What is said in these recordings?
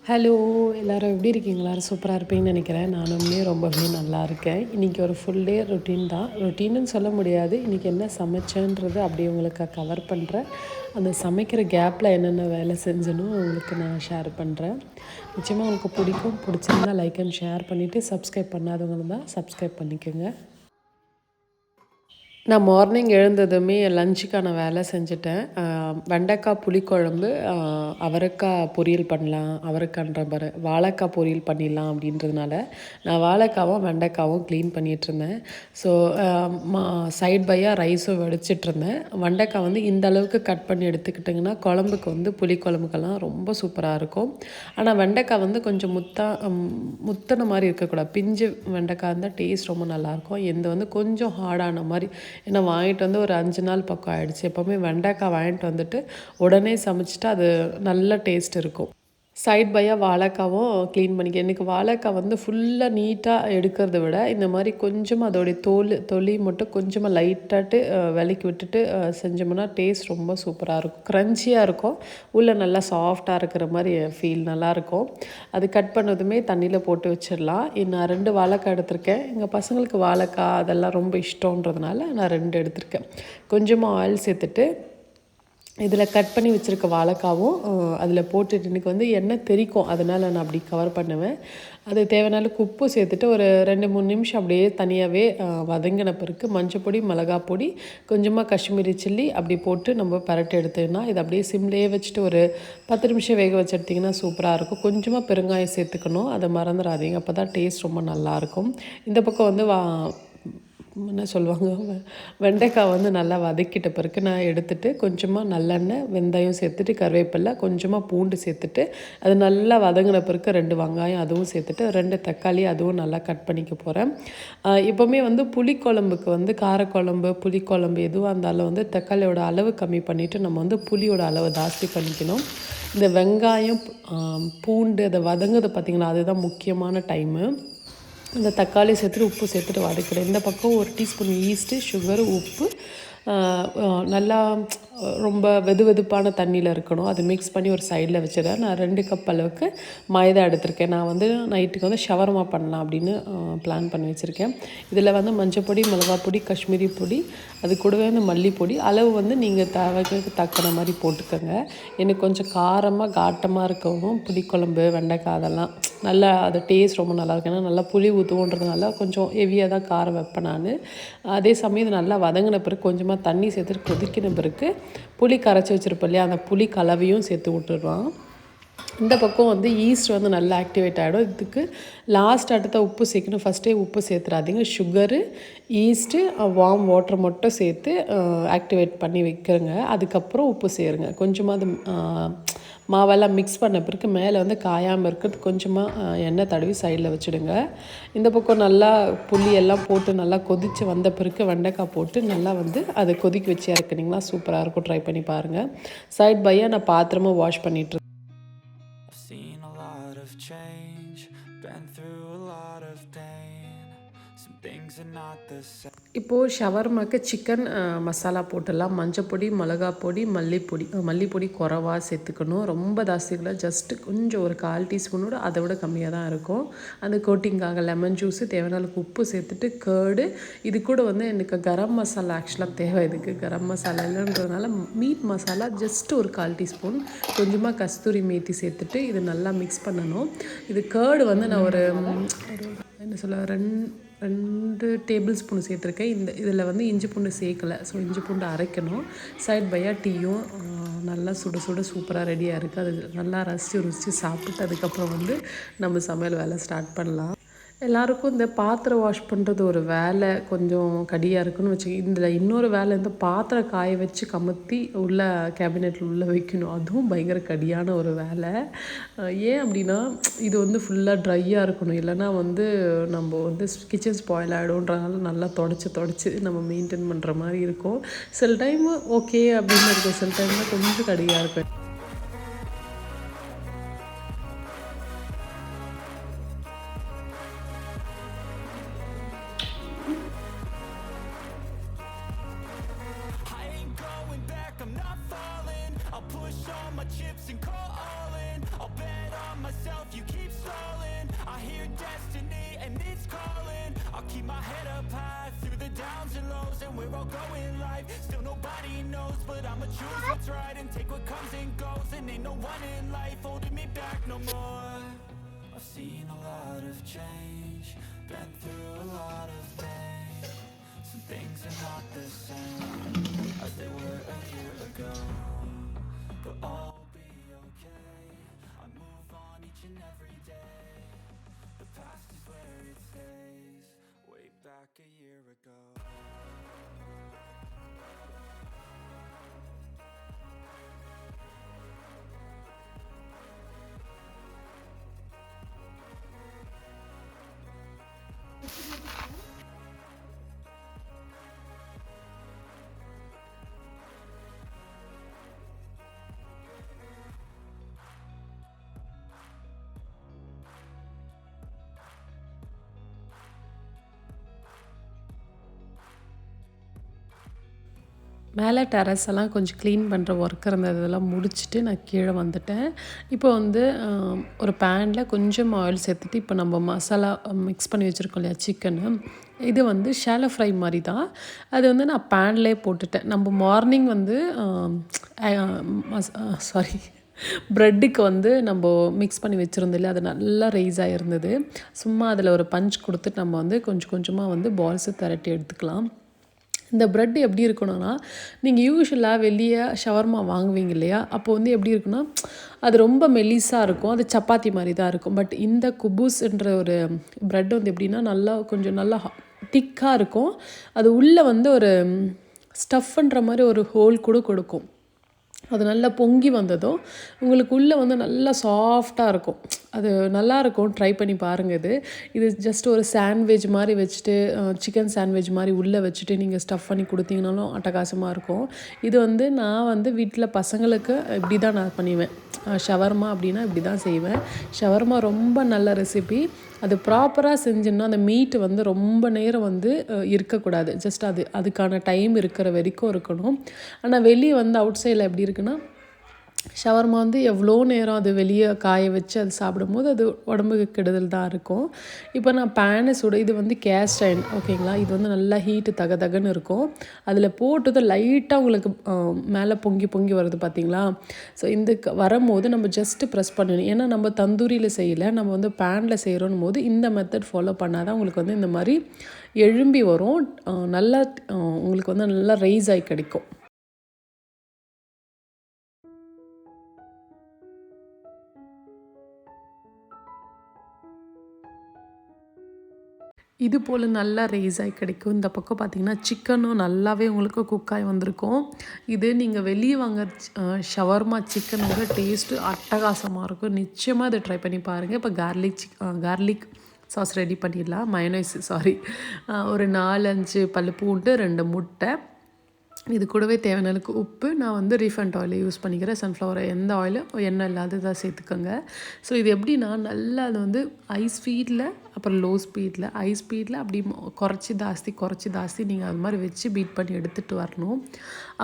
Hello எல்லோரும் எப்படி இருக்கீங்க? எல்லோரும் சூப்பராக இருப்பீங்கன்னு நினைக்கிறேன். நானுமே ரொம்பவே நல்லா இருக்கேன். இன்றைக்கி ஒரு ஃபுல் டே ரொட்டீன் தான். ரொட்டீன்னு சொல்ல முடியாது. இன்றைக்கி என்ன சமைச்சேன்றது அப்படி உங்களுக்கு கவர் பண்ணுறேன். அந்த சமைக்கிற கேப்பில் என்னென்ன வேலை செஞ்சனோ உங்களுக்கு நான் ஷேர் பண்ணுறேன். நிச்சயமாக உங்களுக்கு பிடிச்சிருந்தால் லைக் அண்ட் ஷேர் பண்ணிவிட்டு சப்ஸ்கிரைப் பண்ணாதவங்க தான் சப்ஸ்கிரைப் பண்ணிக்கோங்க. நான் மார்னிங் எழுந்ததுமே லஞ்சுக்கான வேலை செஞ்சுட்டேன். வெண்டைக்காய் புளிக்குழம்பு, அவரைக்காய் பொரியல் பண்ணலாம், அவரைக்கான்ற பாரு வாழைக்காய் பொரியல் பண்ணிடலாம் அப்படின்றதுனால நான் வாழைக்காவும் வெண்டைக்காவும் க்ளீன் பண்ணிகிட்ருந்தேன். ஸோ சைட் பையாக ரைஸும் வடிச்சிட்ருந்தேன். வெண்டைக்காய் வந்து இந்த அளவுக்கு கட் பண்ணி எடுத்துக்கிட்டிங்கன்னா குழம்புக்கு வந்து புளிக்குழம்புக்கெல்லாம் ரொம்ப சூப்பராக இருக்கும். ஆனால் வெண்டைக்காய் வந்து கொஞ்சம் முத்தின மாதிரி இருக்கக்கூடாது. பிஞ்சு வெண்டைக்காய் இருந்தால் டேஸ்ட் ரொம்ப நல்லாயிருக்கும். எந்த வந்து கொஞ்சம் ஹார்டான மாதிரி. ஏன்னா வாங்கிட்டு வந்து ஒரு 5 நாள் பக்கம் ஆகிடுச்சு. எப்போவுமே வெண்டைக்காய் வாங்கிட்டு வந்துட்டு உடனே சமைச்சிட்டா அது நல்ல டேஸ்ட் இருக்கும். சைட் பையாக வாழைக்காவும் க்ளீன் பண்ணிக்க. எனக்கு வாழைக்காய் வந்து ஃபுல்லாக நீட்டாக எடுக்கிறத விட இந்த மாதிரி கொஞ்சமாக அதோடைய தொலி மட்டும் கொஞ்சமாக லைட்டாட்டு விலக்கி விட்டுட்டு செஞ்சோம்னா டேஸ்ட் ரொம்ப சூப்பராக இருக்கும். க்ரன்ச்சியாக இருக்கும், உள்ளே நல்லா சாஃப்டாக இருக்கிற மாதிரி ஃபீல் நல்லாயிருக்கும். அது கட் பண்ணதுமே தண்ணியில் போட்டு வச்சிடலாம். நான் 2 வாழைக்காய் எடுத்திருக்கேன். எங்கள் பசங்களுக்கு வாழைக்காய் அதெல்லாம் ரொம்ப இஷ்டன்றதுனால நான் 2 எடுத்திருக்கேன். கொஞ்சமாக ஆயில் சேர்த்துட்டு இதில் கட் பண்ணி வச்சுருக்க வாழைக்காவும் அதில் போட்டுட்டு எனக்கு வந்து எண்ணெய் தெறிக்கும், அதனால் நான் அப்படி கவர் பண்ணுவேன். அது தேவையான உப்பு சேர்த்துட்டு ஒரு 2-3 நிமிஷம் அப்படியே தனியாகவே வதங்கின பிறகு மஞ்சப்பொடி, மிளகாப்பொடி, கொஞ்சமாக காஷ்மீரி சில்லி அப்படி போட்டு நம்ம பரட்டி எடுத்தோம்னா இது அப்படியே சிம்லேயே வச்சுட்டு ஒரு 10 நிமிஷம் வேக வச்சு எடுத்திங்கன்னா சூப்பராக இருக்கும். கொஞ்சமாக பெருங்காயம் சேர்த்துக்கணும், அதை மறந்துடாதீங்க, அப்போ தான் டேஸ்ட் ரொம்ப நல்லாயிருக்கும். இந்த பக்கம் வந்து என்ன சொல்லுவாங்க, வெண்டைக்காய் வந்து நல்லா வதக்கிட்ட பிறகு நான் எடுத்துகிட்டு கொஞ்சமாக நல்லெண்ணெய், வெந்தயம் சேர்த்துட்டு கருவேப்பிலை, கொஞ்சமாக பூண்டு சேர்த்துட்டு அது நல்லா வதங்கின பிறகு 2 வெங்காயம் அதுவும் சேர்த்துட்டு 2 தக்காளி அதுவும் நல்லா கட் பண்ணிக்க போகிறேன். எப்போவுமே வந்து புளிக்குழம்புக்கு வந்து காரக்குழம்பு, புளிக்குழம்பு எதுவாக இருந்தாலும் வந்து தக்காளியோட அளவு கம்மி பண்ணிவிட்டு நம்ம வந்து புளியோட அளவு ஜாஸ்தி பண்ணிக்கணும். இந்த வெங்காயம், பூண்டு அதை வதங்குது பார்த்திங்களா, அதுதான் முக்கியமான டைமு. இந்த தக்காளி சேர்த்துட்டு உப்பு சேர்த்துட்டு வதக்கிறேன். இந்த பக்கம் 1 டீஸ்பூன் ஈஸ்ட்டு, சுகரு, உப்பு நல்லா ரொம்ப வெதுவெதுப்பான தண்ணியில் இருக்கணும். அது மிக்ஸ் பண்ணி ஒரு சைடில் வச்சுருவேன். நான் 2 கப் அளவுக்கு மைதா எடுத்திருக்கேன். நான் வந்து நைட்டுக்கு வந்து ஷவர்மா பண்ணலாம் அப்படின்னு பிளான் பண்ணி வச்சுருக்கேன். இதில் வந்து மஞ்சப்பொடி, மிளகாப்பொடி, காஷ்மீரி பொடி, அது கூடவே வந்து மல்லிப்பொடி அளவு வந்து நீங்கள் தேவைக்கு தக்கன மாதிரி போட்டுக்கோங்க. எனக்கு கொஞ்சம் காரமாக காட்டமாக இருக்கவும் புளிக்குழம்பு, வெண்டைக்காய் அதெல்லாம் நல்லா அது டேஸ்ட் ரொம்ப நல்லாயிருக்கும். ஏன்னா நல்லா புளி ஊற்றுவோன்றதுனால கொஞ்சம் ஹெவியாக தான் காரம் வைப்பேன் நான். அதே சமயம் இது நல்லா வதங்கின பிறகு கொஞ்சமாக தண்ணி சேர்த்துட்டு கொதிக்கின பிறகு புளி கரைச்சி வச்சுருப்போம் இல்லையா, அந்த புளி கலவையும் சேர்த்து விட்டுடுறோம். இந்த பக்கம் வந்து ஈஸ்ட் வந்து நல்லா ஆக்டிவேட் ஆகிடும். இதுக்கு லாஸ்ட் அடுத்த உப்பு சேர்க்கணும். ஃபஸ்ட்டே உப்பு சேர்த்துறாதீங்க. சுகரு, ஈஸ்ட்டு, வார்ம் வாட்டர் மட்டும் சேர்த்து ஆக்டிவேட் பண்ணி வைக்கிறேங்க. அதுக்கப்புறம் உப்பு சேருங்க. கொஞ்சமாக அது மாவெல்லாம் மிக்ஸ் பண்ண பிறகு மேலே வந்து காயாமல் இருக்கிறது கொஞ்சமாக எண்ணெய் தடவி சைடில் வச்சுடுங்க. இந்த பக்கம் நல்லா புளி எல்லாம் போட்டு நல்லா கொதித்து வந்த பிறகு வெண்டைக்காய் போட்டு நல்லா வந்து அதை கொதிக்க வச்சு இறக்குனிங்கன்னா சூப்பராக இருக்கும். ட்ரை பண்ணி பாருங்கள். சைட் பையாக நான் பாத்திரமாக வாஷ் பண்ணிட்டு இப்போது ஷவர்மாக்கு சிக்கன் மசாலா போட்டுடலாம். மஞ்சப்பொடி, மிளகாப்பொடி, மல்லிப்பொடி குறைவா சேர்த்துக்கணும். ரொம்ப ஜாஸ்தியில் ஜஸ்ட்டு கொஞ்சம் ஒரு 1/4 டீஸ்பூனோட அதை விட கம்மியாக தான் இருக்கும். அந்த கோட்டிங்காக லெமன் ஜூஸு, தேவையான உப்பு சேர்த்துட்டு கேர்டு, இது கூட வந்து எனக்கு கரம் மசாலா ஆக்சுவலாக தேவை. இதுக்கு கரம் மசாலா இல்லைன்றதுனால மீட் மசாலா ஜஸ்ட்டு ஒரு 1/4 டீஸ்பூன், கொஞ்சமாக கஸ்தூரி மேத்தி சேர்த்துட்டு இது நல்லா மிக்ஸ் பண்ணணும். இது கேர்டு வந்து நான் ஒரு என்ன சொல்ல 2 டேபிள் ஸ்பூன் சேர்த்துருக்கேன். இதில் வந்து இஞ்சி பூண்டு சேர்க்கலை. ஸோ இஞ்சி பூண்டு அரைக்கணும். சைட் பையாக டீயும் நல்லா சுட சுட சூப்பராக ரெடியாக இருக்குது. அது நல்லா ருசித்து சாப்பிட்டு அதுக்கப்புறம் வந்து நம்ம சமையல் வேலை ஸ்டார்ட் பண்ணலாம். எல்லாருக்கும் இந்த பாத்திரம் வாஷ் பண்ணுறது ஒரு வேலை கொஞ்சம் கடியாக இருக்குன்னு இதில் இன்னொரு வேலை இந்த பாத்திரம் காய வச்சு கமுத்தி உள்ள கேபினெட்டில் உள்ளே வைக்கணும். அதுவும் பயங்கர கடியான ஒரு வேலை. ஏன் அப்படின்னா இது வந்து ஃபுல்லாக ட்ரையாக இருக்கணும், இல்லைனா வந்து நம்ம வந்து கிச்சன் ஸ்பாயில் ஆகிடும்ன்றனால நல்லா தொடச்சி நம்ம மெயின்டைன் பண்ணுற மாதிரி இருக்கும். சில டைம் ஓகே அப்படின்னு இருக்கும், சில டைமில் கொஞ்சம் கடியாக இருக்கும். I'll push all my chips and call all in. I'll bet on myself nobody knows, but I'ma choose what's right and take what comes and goes. And ain't no one in life holding me back no more. I've seen a lot of change, been through a lot of pain. Some things are not the same as they were a year ago, but all will be okay. I move on each and every day. The past is where it stays, way back a year ago. மேலே terrace எல்லாம் கொஞ்சம் clean பண்ணுற work இருந்தது, இதெல்லாம் முடிச்சுட்டு நான் கீழே வந்துட்டேன். இப்போ வந்து ஒரு பேனில் கொஞ்சம் ஆயில் சேர்த்துட்டு இப்போ நம்ம மசாலா மிக்ஸ் பண்ணி வச்சுருக்கோம் இல்லையா சிக்கனு, இது வந்து ஷாலோ ஃப்ரை மாதிரி தான். அது வந்து நான் பேன்லேயே போட்டுட்டேன். நம்ம மார்னிங் வந்து சாரி ப்ரெட்டுக்கு வந்து நம்ம மிக்ஸ் பண்ணி வச்சுருந்தோம் இல்லையா, அது நல்லா ரைஸ் ஆகிருந்தது. சும்மா அதில் ஒரு பஞ்ச் கொடுத்துட்டு நம்ம வந்து கொஞ்சம் கொஞ்சமாக வந்து பால்ஸை திரட்டி எடுத்துக்கலாம். இந்த ப்ரெட் எப்படி இருக்கணும்னா, நீங்கள் யூஷுவலாக வெளியே ஷவர்மா வாங்குவீங்க இல்லையா, அப்போ வந்து எப்படி இருக்குன்னா அது ரொம்ப மெலிசாக இருக்கும், அது சப்பாத்தி மாதிரி தான் இருக்கும். பட் இந்த குபூஸ்ன்ற ஒரு ப்ரெட் வந்து எப்படின்னா நல்லா கொஞ்சம் நல்லா திக்காக இருக்கும். அது உள்ளே வந்து ஒரு ஸ்டஃப்ன்ற மாதிரி ஒரு ஹோல் கூட கொடுக்கும். அது நல்லா பொங்கி வந்ததும் உங்களுக்கு உள்ளே வந்து நல்லா சாஃப்டாக இருக்கும். அது நல்லாயிருக்கும், ட்ரை பண்ணி பாருங்கள். இது ஜஸ்ட் ஒரு சாண்ட்விச் மாதிரி வச்சுட்டு, சிக்கன் சாண்ட்விச் மாதிரி உள்ளே வச்சுட்டு நீங்கள் ஸ்டஃப் பண்ணி கொடுத்தீங்கனாலும் அட்டகாசமாக இருக்கும். இது வந்து நான் வந்து வீட்டில் பசங்களுக்கு இப்படி தான் நான் பண்ணுவேன். ஷவர்மா அப்படின்னா இப்படி தான் செய்வேன். ஷவர்மா ரொம்ப நல்ல ரெசிபி. அது ப்ராப்பராக செஞ்சோன்னா அந்த மீட்டு வந்து ரொம்ப நேரம் வந்து இருக்கக்கூடாது. ஜஸ்ட் அதுக்கான டைம் இருக்கிற வரைக்கும் இருக்கணும். ஆனால் வெளியே வந்து அவுட் சைடில் எப்படி இருக்குன்னா, ஷவர்மா வந்து எவ்வளோ நேரம் அது வெளியே காய வச்சு அது சாப்பிடும்போது அது உடம்புக்கு கெடுதல் தான் இருக்கும். இப்போ நான் பேனை சுட, இது வந்து கேஸ்ட் அயர்ன் ஓகேங்களா, இது வந்து நல்லா ஹீட்டு தகன்னு இருக்கும். அதில் போட்டது லைட்டாக உங்களுக்கு மேலே பொங்கி பொங்கி வருது பார்த்தீங்களா. ஸோ இந்த வரும்போது நம்ம ஜஸ்ட்டு ப்ரெஸ் பண்ணணும். ஏன்னா நம்ம தந்தூரியில் செய்யலை, நம்ம வந்து பேனில் செய்கிறோன்னும் போது இந்த மெத்தட் ஃபாலோ பண்ணால் தான் உங்களுக்கு வந்து இந்த மாதிரி எழும்பி வரும். நல்லா உங்களுக்கு வந்து நல்லா ரைஸ் ஆகி கிடைக்கும். இது போல் நல்லா ரைஸ் ஆகி கிடைக்கும். இந்த பக்கம் பார்த்திங்கன்னா சிக்கனும் நல்லாவே உங்களுக்கு குக்காகி வந்திருக்கும். இது நீங்கள் வெளியே வாங்க ஷவர்மா சிக்கனோட டேஸ்ட்டு அட்டகாசமாக இருக்கும். நிச்சயமாக இதை ட்ரை பண்ணி பாருங்கள். இப்போ கார்லிக் சாஸ் ரெடி பண்ணிடலாம். மயோனைஸ் ஒரு 4-5 பல்லு பூண்டு, 2 முட்டை, இது கூடவே தேவையான அளவுக்கு உப்பு. நான் வந்து ரீஃபண்ட் ஆயிலை யூஸ் பண்ணிக்கிறேன். சன்ஃப்ளவர் எந்த ஆயிலும் எண்ணெய் இல்லாததாக சேர்த்துக்கோங்க. ஸோ இது எப்படின்னா நல்லா அது வந்து ஹை ஸ்பீடில் அப்புறம் லோ ஸ்பீடில், ஹை ஸ்பீடில் அப்படி குறைச்சி ஜாஸ்தி நீங்கள் அது மாதிரி வச்சு பீட் பண்ணி எடுத்துகிட்டு வரணும்.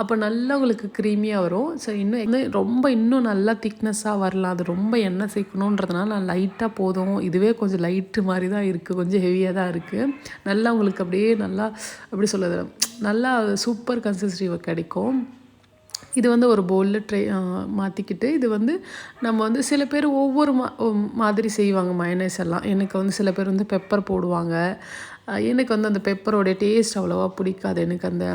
அப்போ நல்லா உங்களுக்கு க்ரீமியாக வரும். ஸோ இன்னும் நல்லா திக்னஸ்ஸாக வரலாம். அது ரொம்ப எண்ணெய் சேர்க்கணுன்றதுனால நான் லைட்டாக போதும். இதுவே கொஞ்சம் லைட்டு மாதிரி தான் இருக்குது, கொஞ்சம் ஹெவியாக தான் இருக்குது. நல்லா உங்களுக்கு அப்படியே நல்லா எப்படி சொல்கிறது, நல்லா சூப்பர் கன்சிஸ்டன்சி கிடைக்கும். இது வந்து ஒரு பவுலில் மாற்றிக்கிட்டு, இது வந்து நம்ம வந்து சில பேர் ஒவ்வொரு மாதிரி செய்வாங்க மயோனைஸ் எல்லாம். எனக்கு வந்து சில பேர் வந்து பெப்பர் போடுவாங்க. எனக்கு வந்து அந்த பெப்பரோடைய டேஸ்ட் அவ்வளோவா பிடிக்காது. எனக்கு அந்த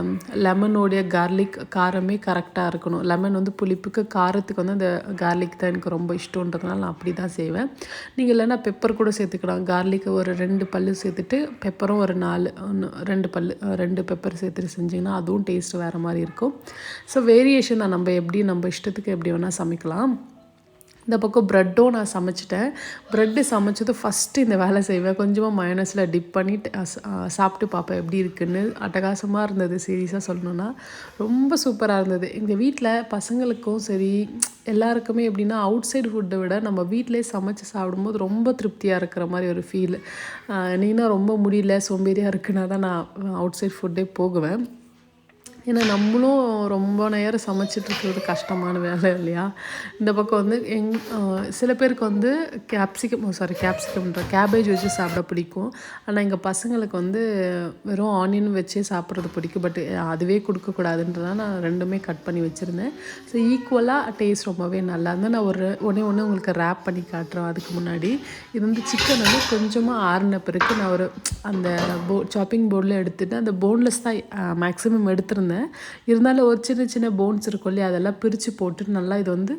லெமனோடைய கார்லிக் காரமே கரெக்டாக இருக்கணும். லெமன் வந்து புளிப்புக்கு, காரத்துக்கு வந்து அந்த கார்லிக் தான் எனக்கு ரொம்ப இஷ்டன்றதுனால நான் அப்படி தான் செய்வேன். நீங்கள் இல்லைன்னா பெப்பர் கூட சேர்த்துக்கலாம். கார்லிக்கு ஒரு 2 பல்லு சேர்த்துட்டு, பெப்பரும் ஒரு 2 பெப்பர் சேர்த்துட்டு செஞ்சிங்கன்னா அதுவும் டேஸ்ட் வேறு மாதிரி இருக்கும். ஸோ வேரியேஷன் தான், நம்ம இஷ்டத்துக்கு எப்படி வேணால் சமைக்கலாம். இந்த பக்கம் ப்ரெட்டும் நான் சமைச்சிட்டேன். ப்ரெட்டு சமைச்சது ஃபஸ்ட்டு இந்த வேலை செய்வேன். கொஞ்சமாக மயோனைஸில் டிப் பண்ணிட்டு சாப்பிட்டு பார்ப்பேன் எப்படி இருக்குன்னு. அட்டகாசமாக இருந்தது. சீரியஸாக சொல்லணுன்னா ரொம்ப சூப்பராக இருந்தது. எங்கள் வீட்டில் பசங்களுக்கும் சரி எல்லாருக்குமே எப்படின்னா, அவுட் சைடு ஃபுட்டை விட நம்ம வீட்டிலே சமைச்சு சாப்பிடும்போது ரொம்ப திருப்தியாக இருக்கிற மாதிரி ஒரு ஃபீல். நீனா ரொம்ப முடியல சோம்பேறியாக இருக்குன்னா தான் நான் அவுட் சைட் ஃபுட்டே போகுவேன். ஏன்னா நம்மளும் ரொம்ப நேரம் சமைச்சிட்ருக்கிறது கஷ்டமான வேலை இல்லையா. இந்த பக்கம் வந்து சில பேருக்கு வந்து கேபேஜ் வச்சு சாப்பிட பிடிக்கும். ஆனால் எங்கள் பசங்களுக்கு வந்து வெறும் ஆனியன் வச்சே சாப்பிட்றது பிடிக்கும். பட் அதுவே கொடுக்கக்கூடாதுன்றதான் நான் ரெண்டுமே கட் பண்ணி வச்சுருந்தேன். ஸோ ஈக்குவலாக டேஸ்ட் ரொம்பவே நல்லா இருந்தது. நான் ஒன்று உங்களுக்கு ரேப் பண்ணி காட்டுறேன். அதுக்கு முன்னாடி இது வந்து சிக்கன் வந்து கொஞ்சமாக ஆறின பிறகு நான் அந்த சாப்பிங் போர்டில் எடுத்துகிட்டு அந்த போன்லெஸ் தான் மேக்ஸிமம் எடுத்திருந்தேன். இருந்தாலும் ஒரு சின்ன சின்ன போன்ஸ் இருக்கும் இல்லையா, அதெல்லாம் பிரித்து போட்டு நல்லா இது வந்து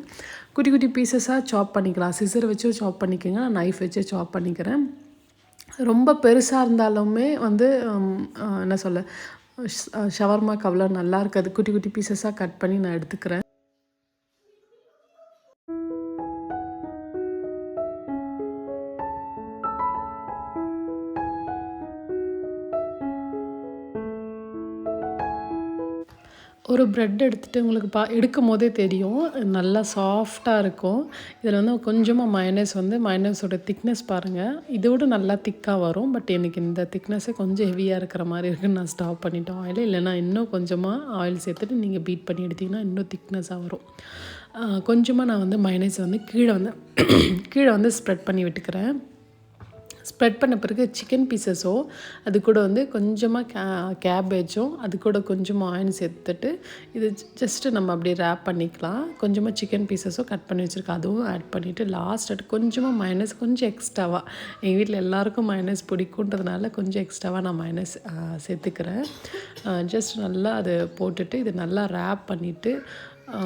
குட்டி குட்டி பீசஸாக சாப் பண்ணிக்கலாம். சிசர் வச்சு சாப் பண்ணிக்கோங்க, நான் நைஃப் வச்சு சாப் பண்ணிக்கிறேன். ரொம்ப பெருசாக இருந்தாலுமே வந்து என்ன சொல்ல ஷவர்மாக்கு அவ்வளோ நல்லா இருக்காது. குட்டி குட்டி பீசஸாக கட் பண்ணி நான் எடுத்துக்கிறேன். ஒரு ப்ரெட் எடுத்துகிட்டு உங்களுக்கு எடுக்கும் போதே தெரியும், நல்லா சாஃப்டாக இருக்கும். இதில் வந்து கொஞ்சமாக மயனஸோட திக்னஸ் பாருங்கள், இதோடு நல்லா திக்காக வரும். பட் எனக்கு இந்த திக்னஸே கொஞ்சம் ஹெவியாக இருக்கிற மாதிரி இருக்குன்னு நான் ஸ்டாப் பண்ணிட்டேன் ஆயில். இல்லைனா இன்னும் கொஞ்சமாக ஆயில் சேர்த்துட்டு நீங்கள் பீட் பண்ணி எடுத்திங்கன்னா இன்னும் திக்னஸாக வரும். கொஞ்சமாக நான் வந்து மயனஸ் வந்து கீழே வந்து ஸ்ப்ரெட் பண்ணி விட்டுக்கிறேன். ஸ்ப்ரெட் பண்ண பிறகு சிக்கன் பீசஸோ அது கூட வந்து கொஞ்சமாக கேபேஜோ அது கூட கொஞ்சமாக ஆயில் சேர்த்துட்டு இது ஜஸ்ட்டு நம்ம அப்படியே ரேப் பண்ணிக்கலாம். கொஞ்சமாக சிக்கன் பீசஸோ கட் பண்ணி வச்சுருக்கேன், அதுவும் ஆட் பண்ணிவிட்டு லாஸ்ட் கொஞ்சமாக மைனஸ் கொஞ்சம் எக்ஸ்ட்ராவாக, எங்கள் வீட்டில் எல்லாேருக்கும் மைனஸ் பிடிக்குன்றதுனால கொஞ்சம் எக்ஸ்ட்ராவாக நான் மைனஸ் சேர்த்துக்கிறேன். ஜஸ்ட் நல்லா அது போட்டுட்டு இது நல்லா ரேப் பண்ணிவிட்டு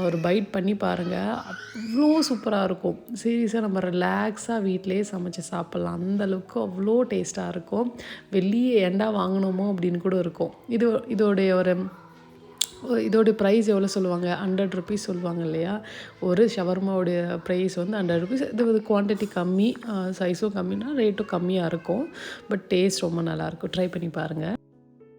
ஒரு பைட் பண்ணி பாருங்கள், அவ்வளோ சூப்பராக இருக்கும். சீரியஸாக நம்ம ரிலாக்ஸாக வீட்டிலேயே சமைச்சு சாப்பிட்லாம். அந்தளவுக்கு அவ்வளோ டேஸ்ட்டாக இருக்கும். வெளியே ஏண்டா வாங்கினோமோ அப்படின்னு கூட இருக்கும். இதோடைய ப்ரைஸ் எவ்வளோ சொல்லுவாங்க, 100 ருபீஸ் சொல்லுவாங்க இல்லையா. ஒரு ஷவர்மாவோடைய ப்ரைஸ் வந்து 100 ருபீஸ். இது குவான்டிட்டி கம்மி, சைஸும் கம்மினா ரேட்டும் கம்மியாக இருக்கும். பட் டேஸ்ட் ரொம்ப நல்லாயிருக்கும். ட்ரை பண்ணி பாருங்கள்.